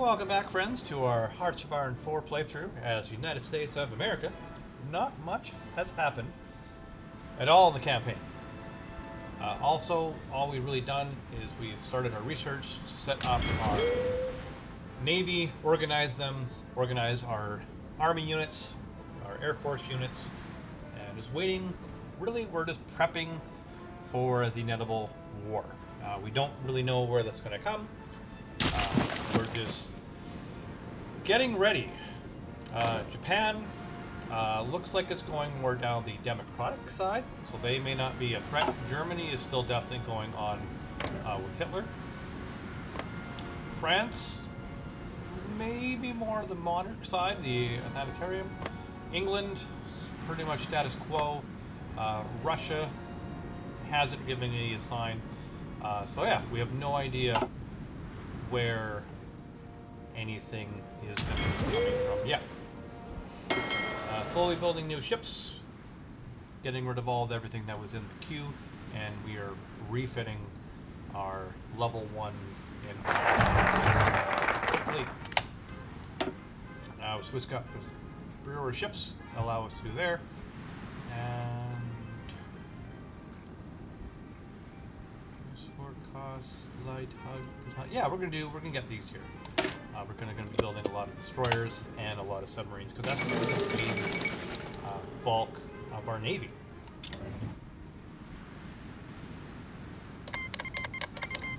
Welcome back, friends, to our Hearts of Iron 4 playthrough as United States of America. Not much has happened at all in the campaign. Also, all we've really done is we've started our research to set up our Navy, organize our Army units, our Air Force units, and just waiting. Really, we're just prepping for the inevitable war. We don't really know where that's going to come. We're just getting ready. Japan looks like it's going more down the democratic side, so they may not be a threat. Germany is still definitely going on with Hitler. France, maybe more the monarch side, the authoritarian. England, pretty much status quo. Russia hasn't given any sign. So yeah, we have no idea where anything is going to be coming from yet. Slowly building new ships, getting rid of everything that was in the queue, and we are refitting our level 1s in our fleet. So it's got brewer ships allow us to do there, and support costs, light hug. Yeah, we're gonna get these here. We're gonna be building a lot of destroyers and a lot of submarines because that's the main bulk of our navy.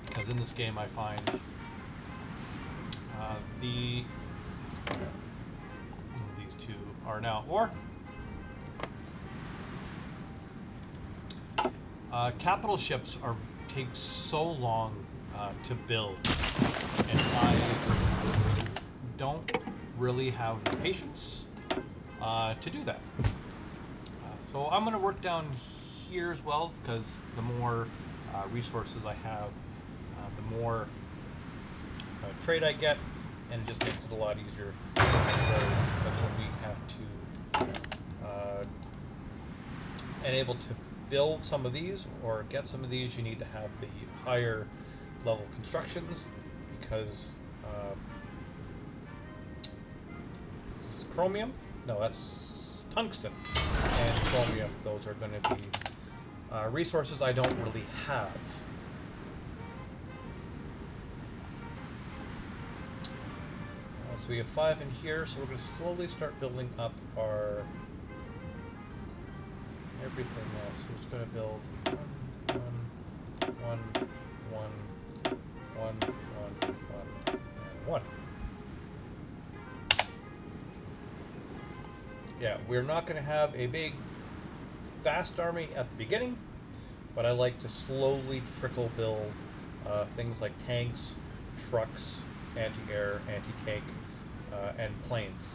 Because in this game, I find these two are now at war. Capital ships take so long to build, and I don't really have the patience to do that. So I'm going to work down here as well, because the more resources I have, the more trade I get, and it just makes it a lot easier. Because when we have to and able to build some of these or get some of these, you need to have the higher level constructions, because this is chromium. No, that's tungsten and chromium. Those are going to be resources I don't really have. So we have 5 in here, so we're going to slowly start building up our everything else. So it's going to build 1, 1. Yeah, we're not going to have a big, fast army at the beginning, but I like to slowly trickle build things like tanks, trucks, anti-air, anti-tank, and planes.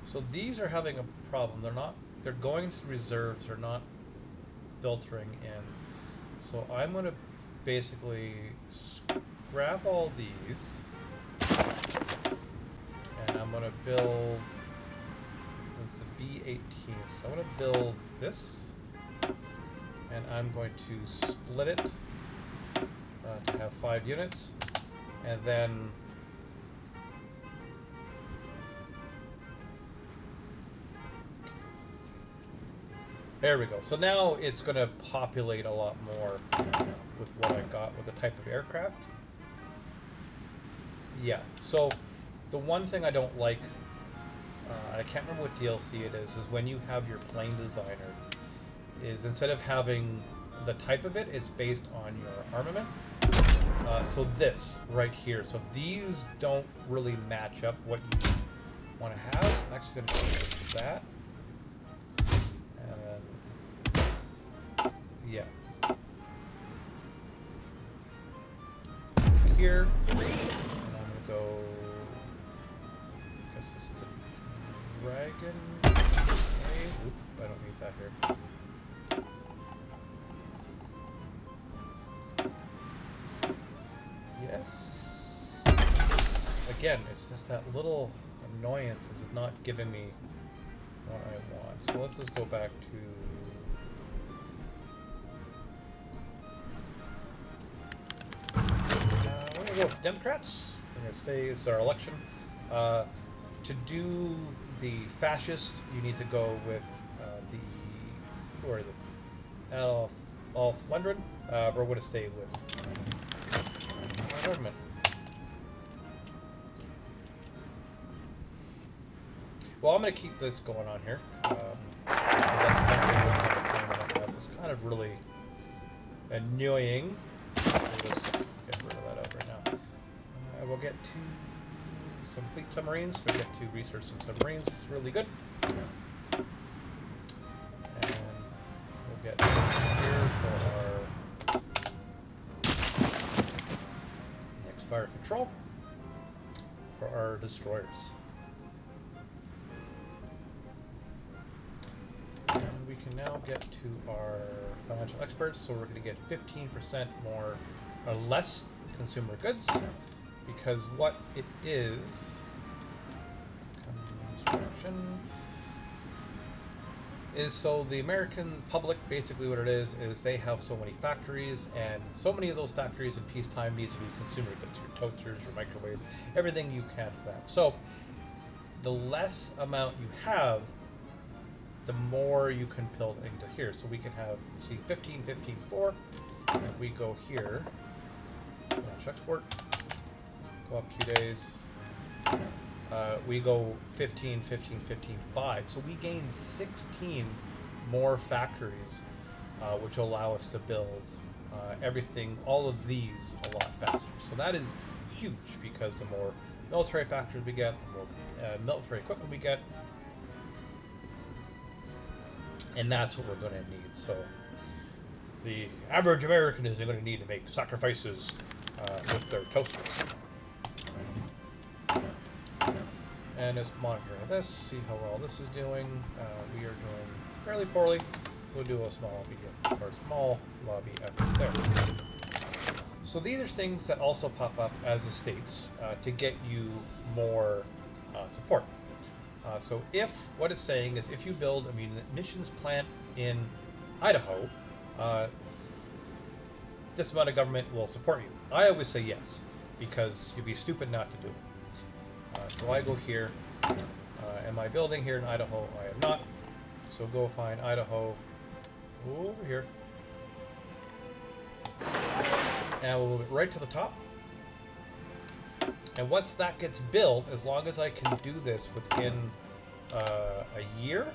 So these are having a problem. They're going to reserves, they're not filtering in. So I'm going to basically scrap all these, and I'm going to build, this is the B-18, so I'm going to build this, and I'm going to split it to have 5 units, and then there we go. So now it's going to populate a lot more with what I got with the type of aircraft. Yeah, so the one thing I don't like, I can't remember what DLC it is when you have your plane designer, is instead of having the type of it, it's based on your armament. So this right here, so these don't really match up what you want to have. I'm actually going to do that. Yeah. Here, and I'm gonna go. I guess this is the dragon. Okay. Oop, I don't need that here. Yes. Again, it's just that little annoyance is it's not giving me what I want. So let's just go back to we're gonna go with the Democrats. We're gonna say it's our election. To do the fascist, you need to go with who are they? Alf Lundgren. We're gonna stay with our government. Well, I'm going to keep this going on here. It's kind of really annoying. We'll just get rid of that out right now. We'll get to some fleet submarines. We'll get to research some submarines. It's really good. And we'll get here for our next fire control for our destroyers. We can now get to our financial experts, so we're going to get 15% more or less consumer goods, because what it is, construction, is so the American public, basically what it is they have so many factories, and so many of those factories in peacetime need to be consumer goods, your toasters, your microwaves, everything you can for that. So the less amount you have, the more you can build into here. So we can have, see, 15, 15, 4. If we go here, launch export, go up a few days, we go 15, 15, 15, 5. So we gain 16 more factories, which will allow us to build everything, all of these, a lot faster. So that is huge, because the more military factories we get, the more military equipment we get, and that's what we're going to need. So the average American is going to need to make sacrifices with their toasters. And just monitoring this, see how well this is doing. We are doing fairly poorly. We'll do a small lobby effort there. So these are things that also pop up as the states to get you more support. So if, what it's saying is, if you build a munitions plant in Idaho, this amount of government will support you. I always say yes, because you'd be stupid not to do it. So I go here. Am I building here in Idaho? I am not. So go find Idaho over here. And we'll move it right to the top. And once that gets built, as long as I can do this within a year,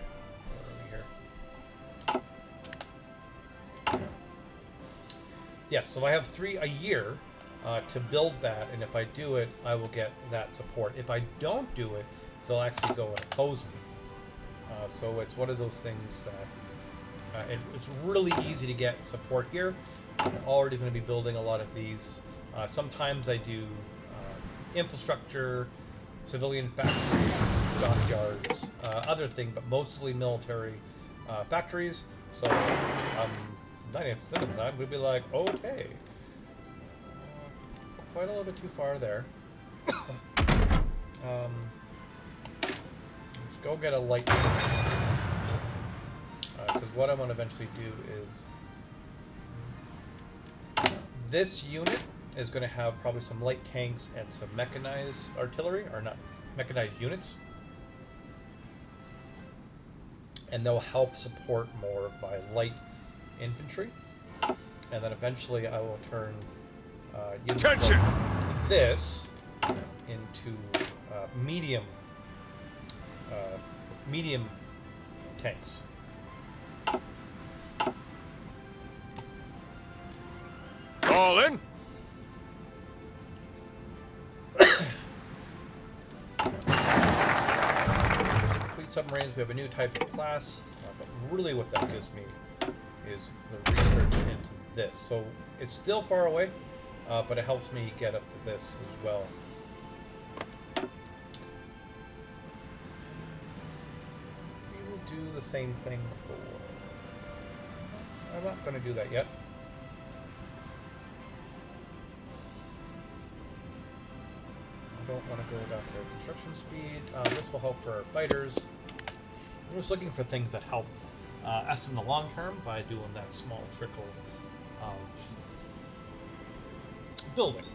yes, so I have a year to build that, and if I do it, I will get that support. If I don't do it, they'll actually go and oppose me. So it's one of those things that it's really easy to get support here. I'm already going to be building a lot of these. Sometimes I do infrastructure, civilian factories, dockyards, other things, but mostly military factories. So 90% of the time we'd be like, okay, quite a little bit too far there. Let's go get a light. Because what I'm going to eventually do is this unit is going to have probably some light tanks and some mechanized artillery, or not mechanized units, and they'll help support more by light infantry. And then eventually I will turn units like this into medium tanks. All in. Fleet submarines, we have a new type of class, but really what that gives me is the research into this. So it's still far away, but it helps me get up to this as well. We will do the same thing for... I'm not going to do that yet. don't want to go down to construction speed. This will help for our fighters. I'm just looking for things that help us in the long term by doing that small trickle of building.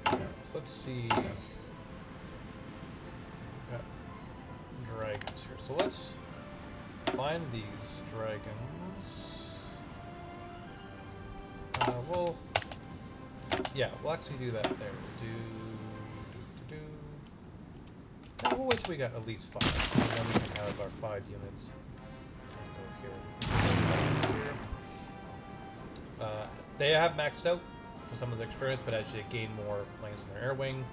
Alright, so let's see. We've got dragons here. So let's find these dragons. We'll actually do that there. No, we'll wait till we got at least 5, and then we can have our 5 units. Go here. They have maxed out for some of the experience, but as they gain more planes in their air wing,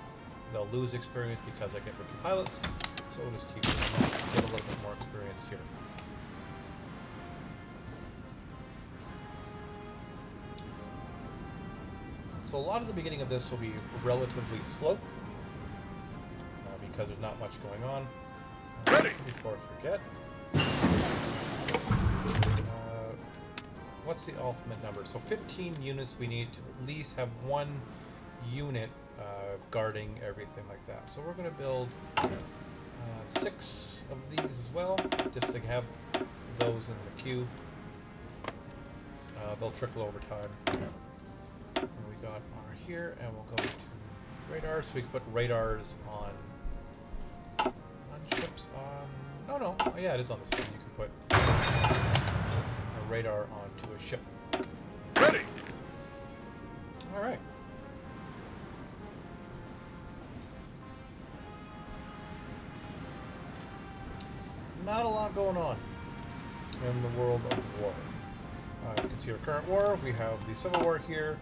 they'll lose experience because I get rookie pilots. So we'll just keep them, get a little bit more experience here. So a lot of the beginning of this will be relatively slow because there's not much going on. Ready. Before I forget, what's the ultimate number? So 15 units. We need to at least have 1 unit guarding everything like that. So we're going to build 6 of these as well, just to have those in the queue. They'll trickle over time. And we got our here, and we'll go to radars. So we can put radars on ships. No. Oh, yeah, it is on this one. You can put a radar onto a ship. Ready. All right. Not a lot going on in the world of war. You can see our current war. We have the Civil War here,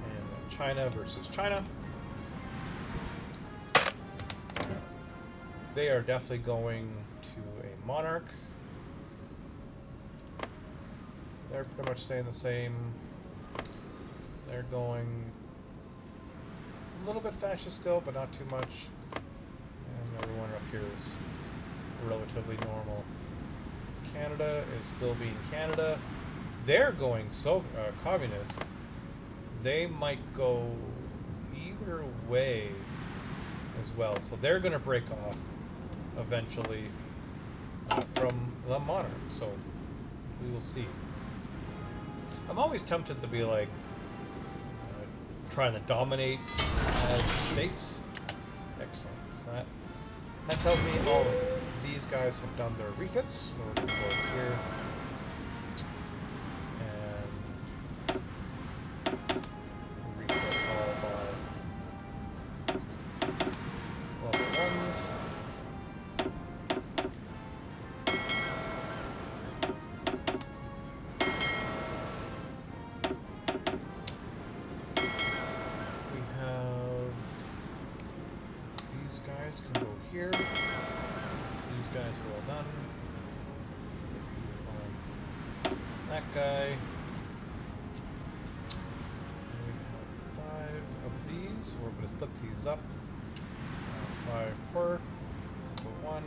and China versus China. They are definitely going to a monarch. They're pretty much staying the same. They're going a little bit fascist still, but not too much. And everyone up here is relatively normal. Canada is still being Canada. They're going communist. They might go either way as well. So they're going to break off eventually from the monarch. So we will see. I'm always tempted to be like trying to dominate as states. Excellent. So that tells me all of these guys have done their refits. So we're going to go over here and refit all of our level 1s. We have these guys can go here. These guys are all done. That guy. We have 5 of these, so we're going to split these up. 5 per. So 1.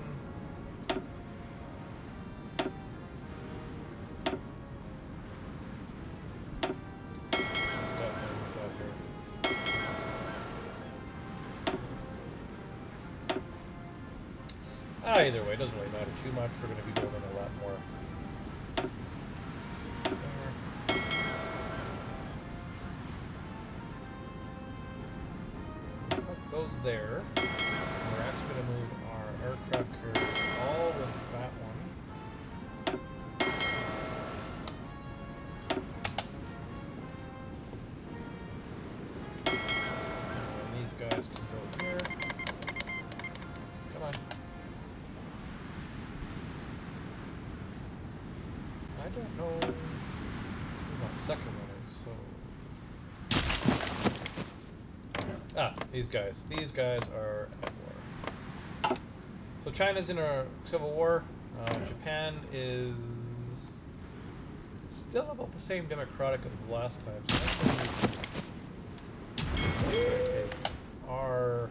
Either way, it doesn't really matter too much. We're going to be building a lot more. There. Put those there. We're actually going to move our aircraft carriers all with that one. And these guys can go here. Come on. I don't know who that second one is, so... these guys. These guys are at war. So China's in a civil war. Japan is still about the same democratic as last time. So I'm going to take our...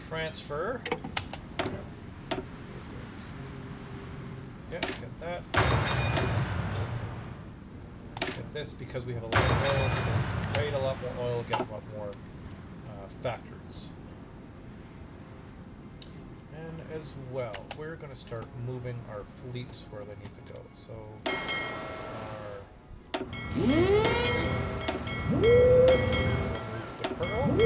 transfer. Yeah, get that. because we have a lot of oil, so we trade a lot more oil, get a lot more factories. And as well, we're going to start moving our fleets where they need to go. So our move to Pearl.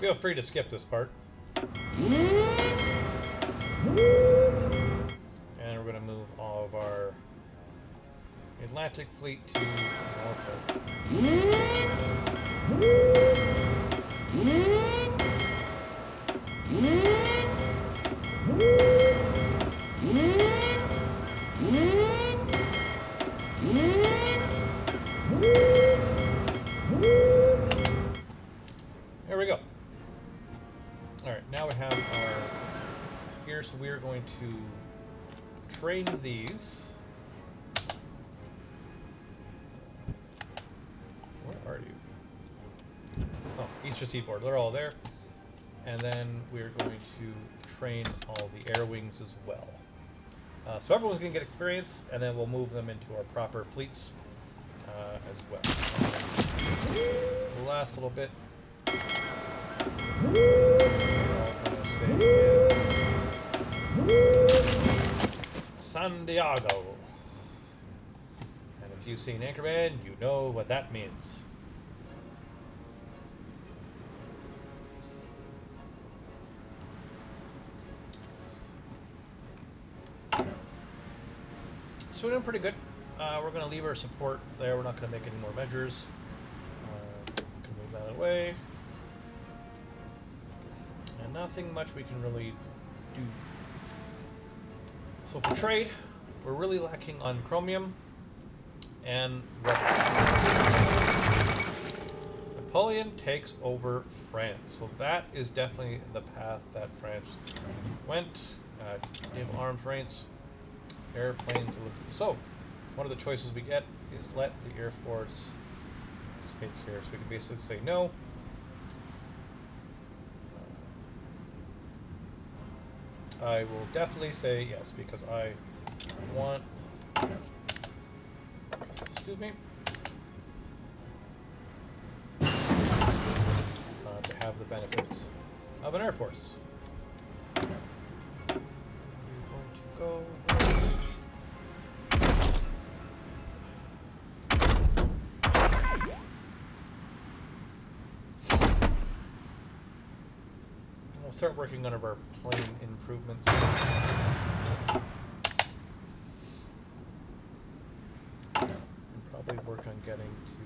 Feel free to skip this part. And we're going to move all of our Atlantic fleet to Norfolk. There we go. Alright, now we have our here, so we're going to train these. Where are you? Oh, Eastern Seaboard, they're all there. And then we're going to train all the air wings as well. So everyone's going to get experience, and then we'll move them into our proper fleets as well. The last little bit. We're all going to stay in San Diego. And if you've seen Anchorman, you know what that means. So we're doing pretty good. We're going to leave our support there. We're not going to make any more measures. Can move that away. And nothing much we can really do. So for trade, we're really lacking on chromium and rubber. Napoleon takes over France. So that is definitely the path that France went. Naval arms ranks. Airplanes. So, one of the choices we get is let the Air Force take here. So we can basically say no. I will definitely say yes because I want, excuse me, to have the benefits of an Air Force. We're going to go. Start working on our plane improvements. And probably work on getting to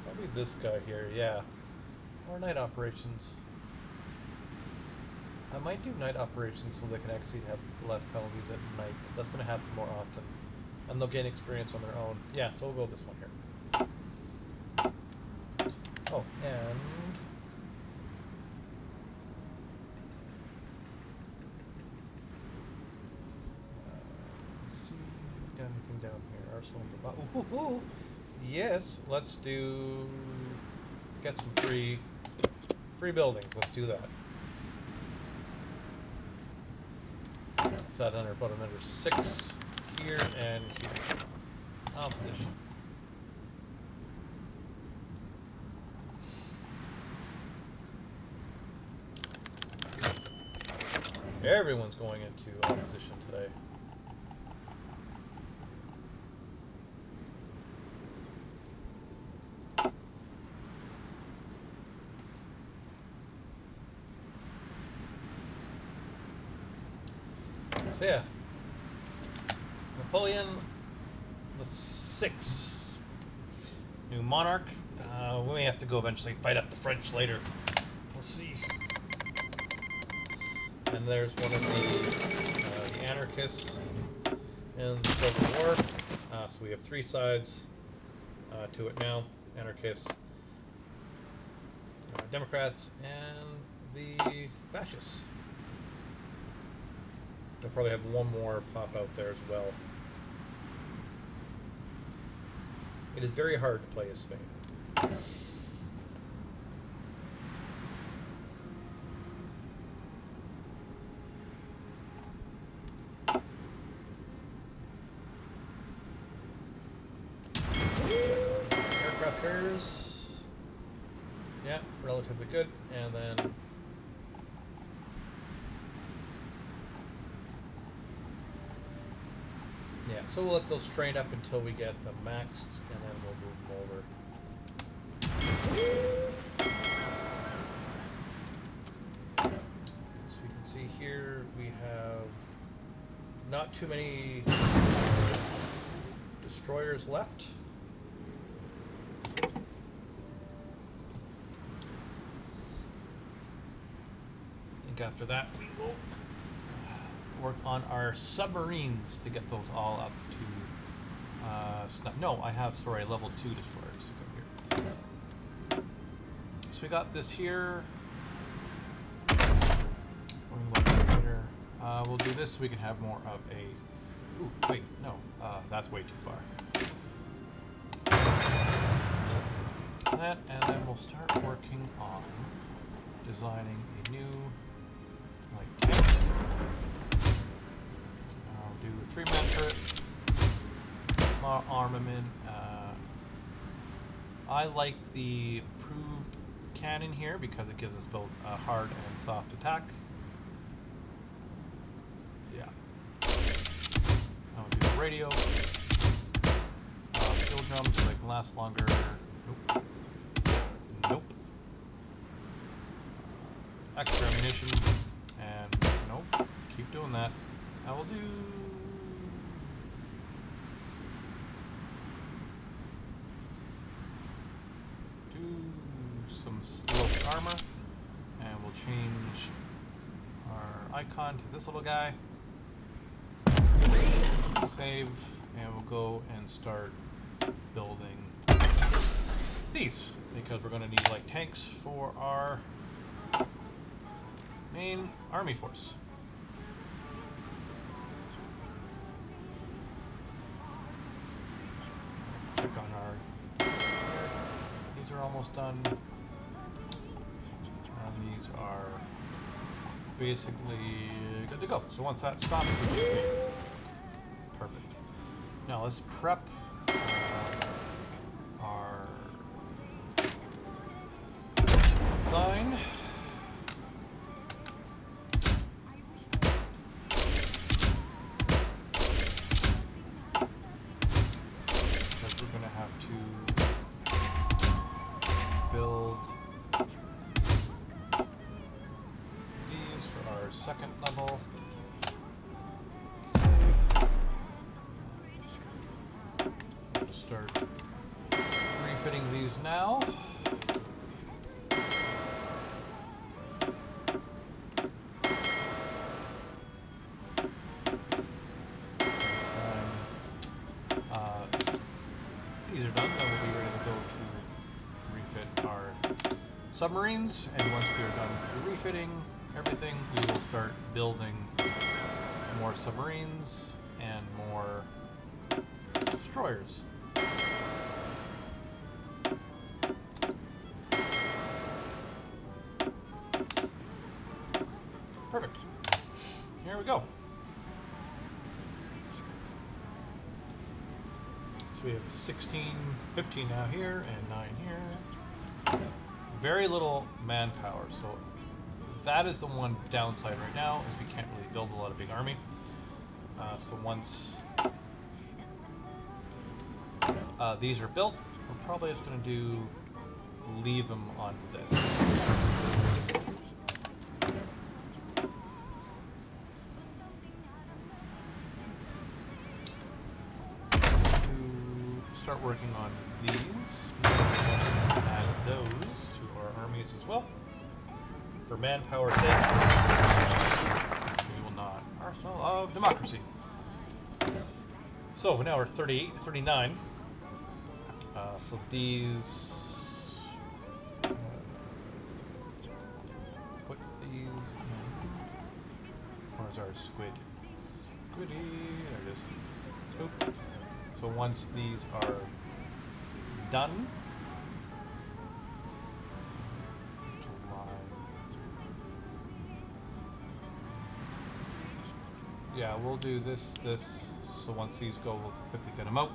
probably this guy here, yeah. Or night operations. I might do night operations so they can actually have less penalties at night, because that's going to happen more often. And they'll gain experience on their own. Yeah, so we'll go this one here. Oh, and let's see, got anything down here? Arsenal on the bottom. Ooh, yes, let's get some free buildings. Let's do that. It's at about another 6 here and here. Opposition. Everyone's going into opposition today. So yeah, Napoleon the Sixth, new monarch. We may have to go eventually fight up the French later. We'll see. And there's one of the anarchists in the Civil War. So we have 3 sides to it now: anarchists, Democrats, and the fascists. They'll probably have one more pop out there as well. It is very hard to play as Spain. Aircraft carriers, yeah, relatively good, and then yeah, so we'll let those train up until we get them maxed, and then we'll move them over. So you can see here we have not too many destroyers left. I think after that we will work on our submarines to get those all up to no, I have, sorry, level 2 destroyers to go here. So we got this here. We'll do this so we can have more of a... Ooh, wait, no, that's way too far. That, and then we'll start working on designing a new, like, tank. I'll do 3-man turret, armament. I like the improved cannon here because it gives us both a hard and soft attack. Yeah. I'll do the radio. Fuel drums so they can last longer. Nope. Nope. Extra ammunition. And nope. Keep doing that. I will do... some sloped armor. And we'll change our icon to this little guy. Save, and we'll go and start building these because we're going to need like tanks for our main army force. Check on our... These are almost done. And these are basically good to go. So once that stops, we should be perfect. Now let's prep our design. Because we're going to have to build these for our second level. Start refitting these now. These are done, then we'll be ready to go to refit our submarines, and once we are done refitting everything, we will start building more submarines and more destroyers. Perfect. Here we go. So we have 16, 15 now here, and 9 here. Very little manpower, so that is the one downside right now, is we can't really build a lot of big army. So once these are built, we're probably just going to leave them on this. Start working on these. Add those to our armies as well. For manpower sake, we will not. Arsenal of Democracy. So now we're 38, 39. So these. Put these in. Where's our squid? Squiddy. There it is. Oop. So once these are done. Yeah, we'll do this, so once these go, we'll quickly get them out.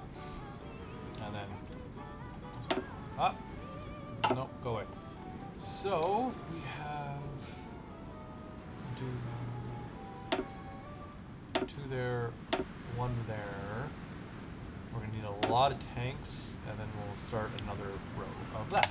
And then... Ah! Nope, go away. So, we have... Two there, one there. We're going to need a lot of tanks, and then we'll start another row of that.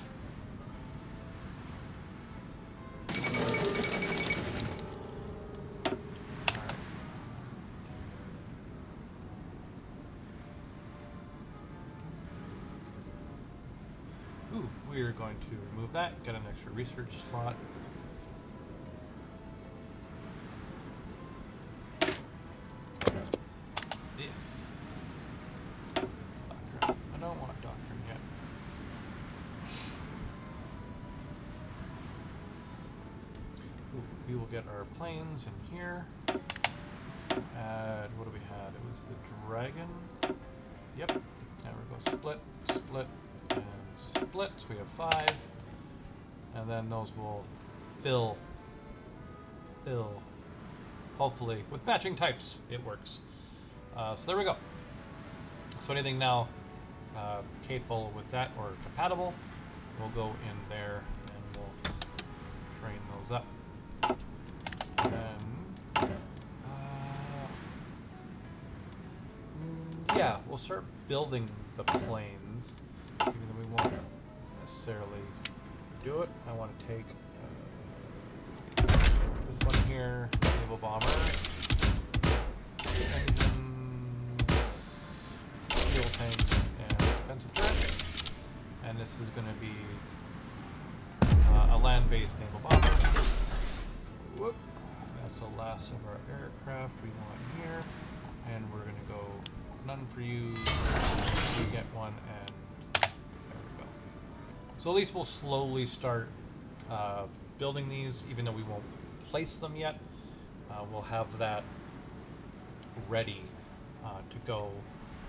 Ooh, we are going to remove that, get an extra research slot. This. Doctrine. I don't want doctrine yet. Ooh, we will get our planes in here. Add, what do we had? It was the dragon. Yep. There we go. Split, split, and split. So we have 5. And then those will fill. Hopefully, with matching types, it works. So there we go. So anything now capable with that or compatible, we'll go in there and we'll train those up. And then, yeah, we'll start building the planes, even though we won't necessarily do it. I want to take this one here, naval bomber, engines, fuel tanks, and defensive turrets. And this is going to be a land-based naval bomber. Whoop. That's the last of our aircraft we want here. And we're going to go none for you. You get one, and there we go. So at least we'll slowly start building these, even though we won't place them yet. We'll have that ready to go,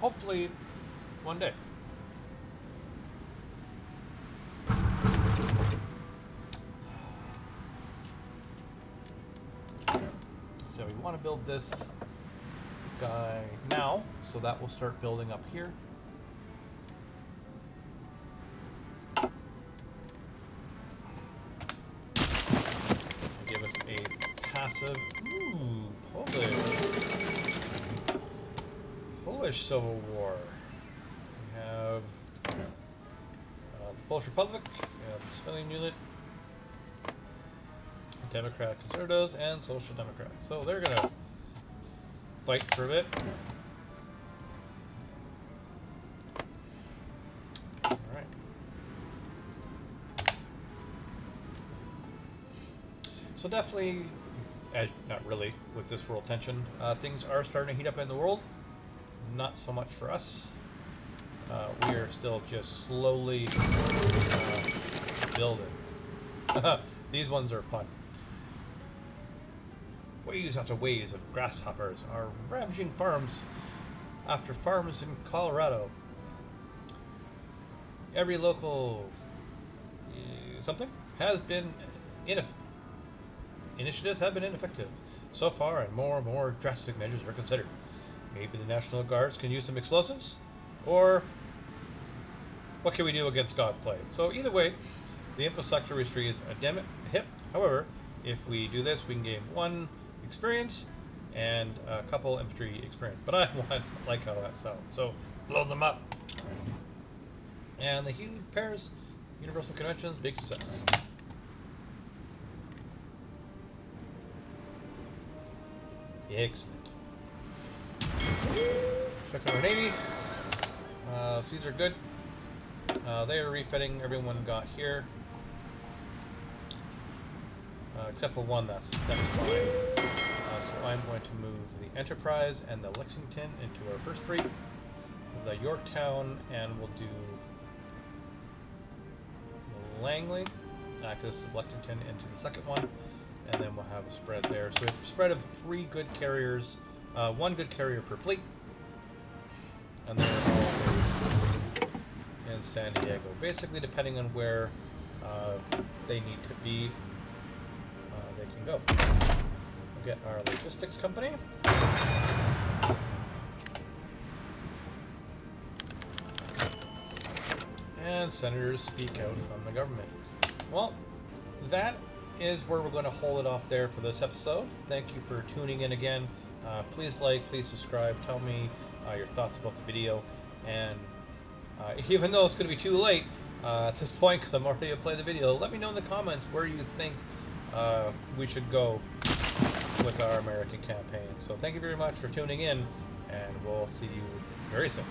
hopefully, one day. So we want to build this guy now, so that will start building up here. Give us a passive. Ooh, Polish Civil War. We have the Polish Republic, we have the civilian unit, Democrat Conservatives, and Social Democrats. So they're gonna fight for a bit. Alright. So definitely, not really, with this world tension, things are starting to heat up in the world. Not so much for us. We are still just slowly building. These ones are fun. Waves after waves of grasshoppers are ravaging farms after farms in Colorado. Every local something has been initiatives have been ineffective so far, and more drastic measures are considered. Maybe the National Guards can use some explosives, or what can we do against Godplay? So either way, the info sector retreat is a hip. However, if we do this, we can gain 1 experience and a couple infantry experience. But I like how that sounds. So load them up. And the huge Paris Universal Conventions, big success. Excellent. Check out our Navy. These are good. They are refitting. Everyone got here. Except for one, that's fine. So I'm going to move the Enterprise and the Lexington into our first fleet. The Yorktown, and we'll do Langley, because Lexington into the second one, and then we'll have a spread there. So we have a spread of 3 good carriers, 1 good carrier per fleet, and they're always in San Diego. Basically, depending on where they need to be, they can go. We'll get our logistics company. And senators speak out from the government. Well, that is where we're going to hold it off there for this episode. Thank you for tuning in again. Please like, please subscribe. Tell me your thoughts about the video. And even though it's going to be too late at this point because I'm already going to play the video, let me know in the comments where you think we should go with our American campaign. So thank you very much for tuning in, and we'll see you very soon.